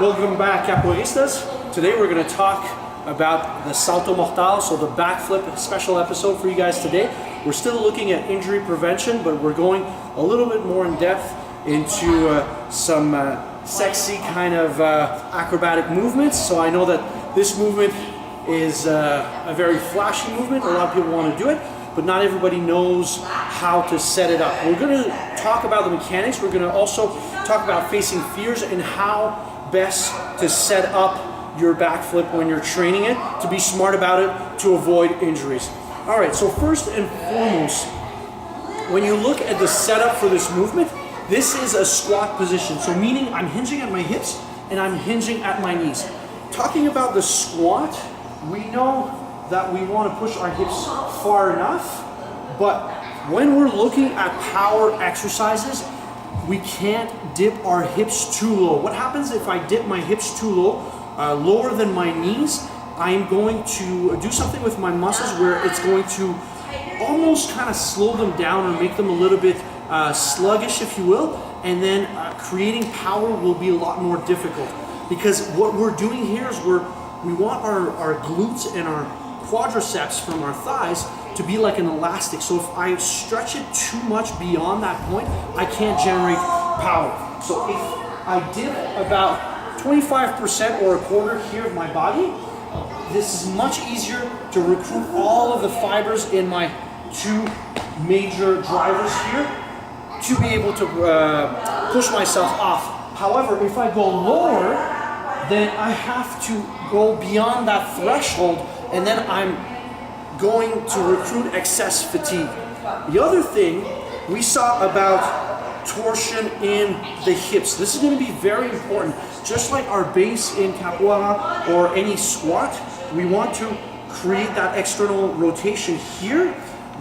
Welcome back, capoeiristas. Today we're going to talk about the Salto Mortal, so the backflip special episode for you guys today. We're still looking at injury prevention, but we're going a little bit more in depth into some sexy kind of acrobatic movements. So I know that this movement is a very flashy movement. A lot of people want to do it, but not everybody knows how to set it up. We're going to talk about the mechanics. We're going to also talk about facing fears and how best to set up your backflip when you're training it, to be smart about it, to avoid injuries. All right, so first and foremost, when you look at the setup for this movement, this is a squat position. So meaning I'm hinging at my hips and I'm hinging at my knees. Talking about the squat, we know that we want to push our hips far enough, but when we're looking at power exercises, we can't dip our hips too low. What happens if I dip my hips too low, lower than my knees? I'm going to do something with my muscles where it's going to almost kind of slow them down or make them a little bit sluggish, if you will, and then creating power will be a lot more difficult. Because what we're doing here is we want our glutes and our quadriceps from our thighs to be like an elastic. So if I stretch it too much beyond that point, I can't generate power. So if I dip about 25% or a quarter here of my body, this is much easier to recruit all of the fibers in my two major drivers here to be able to push myself off. However, if I go lower, then I have to go beyond that threshold, and then I'm going to recruit excess fatigue. The other thing we saw about torsion in the hips. This is going to be very important. Just like our base in capoeira or any squat, we want to create that external rotation here.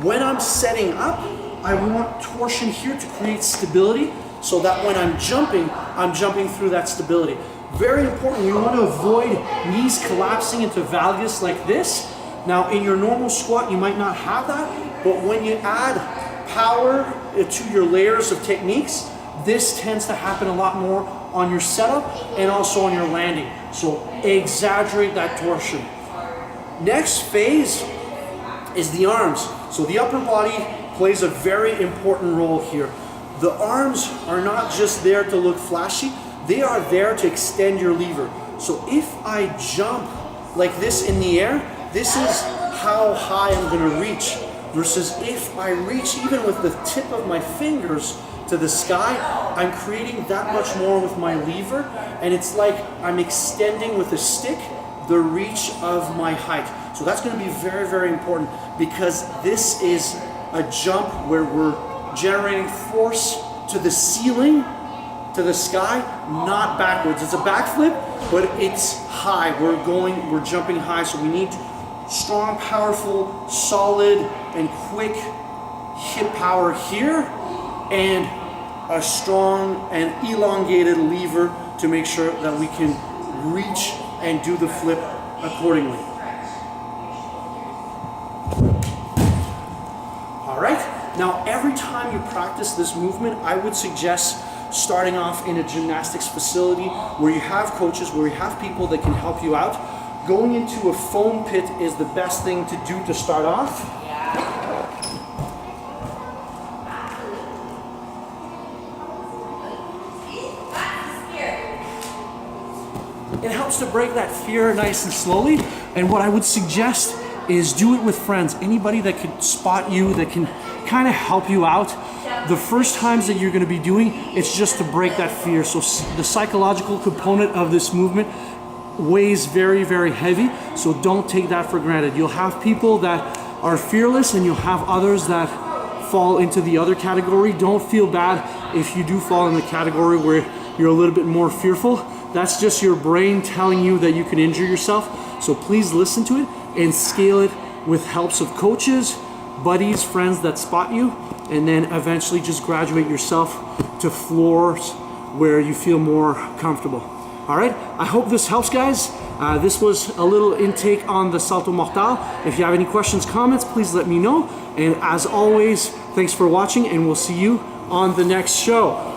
When I'm setting up, I want torsion here to create stability so that when I'm jumping through that stability. Very important, we want to avoid knees collapsing into valgus like this. Now in your normal squat, you might not have that, but when you add power to your layers of techniques, this tends to happen a lot more on your setup and also on your landing. So exaggerate that torsion. Next phase is the arms. So the upper body plays a very important role here. The arms are not just there to look flashy, they are there to extend your lever. So if I jump like this in the air, this is how high I'm going to reach, versus if I reach even with the tip of my fingers to the sky, I'm creating that much more with my lever, and it's like I'm extending with a stick the reach of my height. So that's going to be very, very important, because this is a jump where we're generating force to the ceiling, to the sky, not backwards. It's a backflip, but it's high. We're jumping high, so we need strong, powerful, solid, and quick hip power here, and a strong and elongated lever to make sure that we can reach and do the flip accordingly. All right, now every time you practice this movement, I would suggest starting off in a gymnastics facility where you have coaches, where you have people that can help you out. Going into a foam pit is the best thing to do to start off. It helps to break that fear nice and slowly, and what I would suggest is do it with friends. Anybody that can spot you, that can kind of help you out. The first times that you're going to be doing, it's just to break that fear. So the psychological component of this movement weighs very, very heavy, so don't take that for granted. You'll have people that are fearless, and you'll have others that fall into the other category. Don't feel bad if you do fall in the category where you're a little bit more fearful. That's just your brain telling you that you can injure yourself. So please listen to it and scale it with helps of coaches, buddies, friends that spot you, and then eventually just graduate yourself to floors where you feel more comfortable. All right, I hope this helps, guys. This was a little intake on the Salto Mortal. If you have any questions, comments, please let me know. And as always, thanks for watching, and we'll see you on the next show.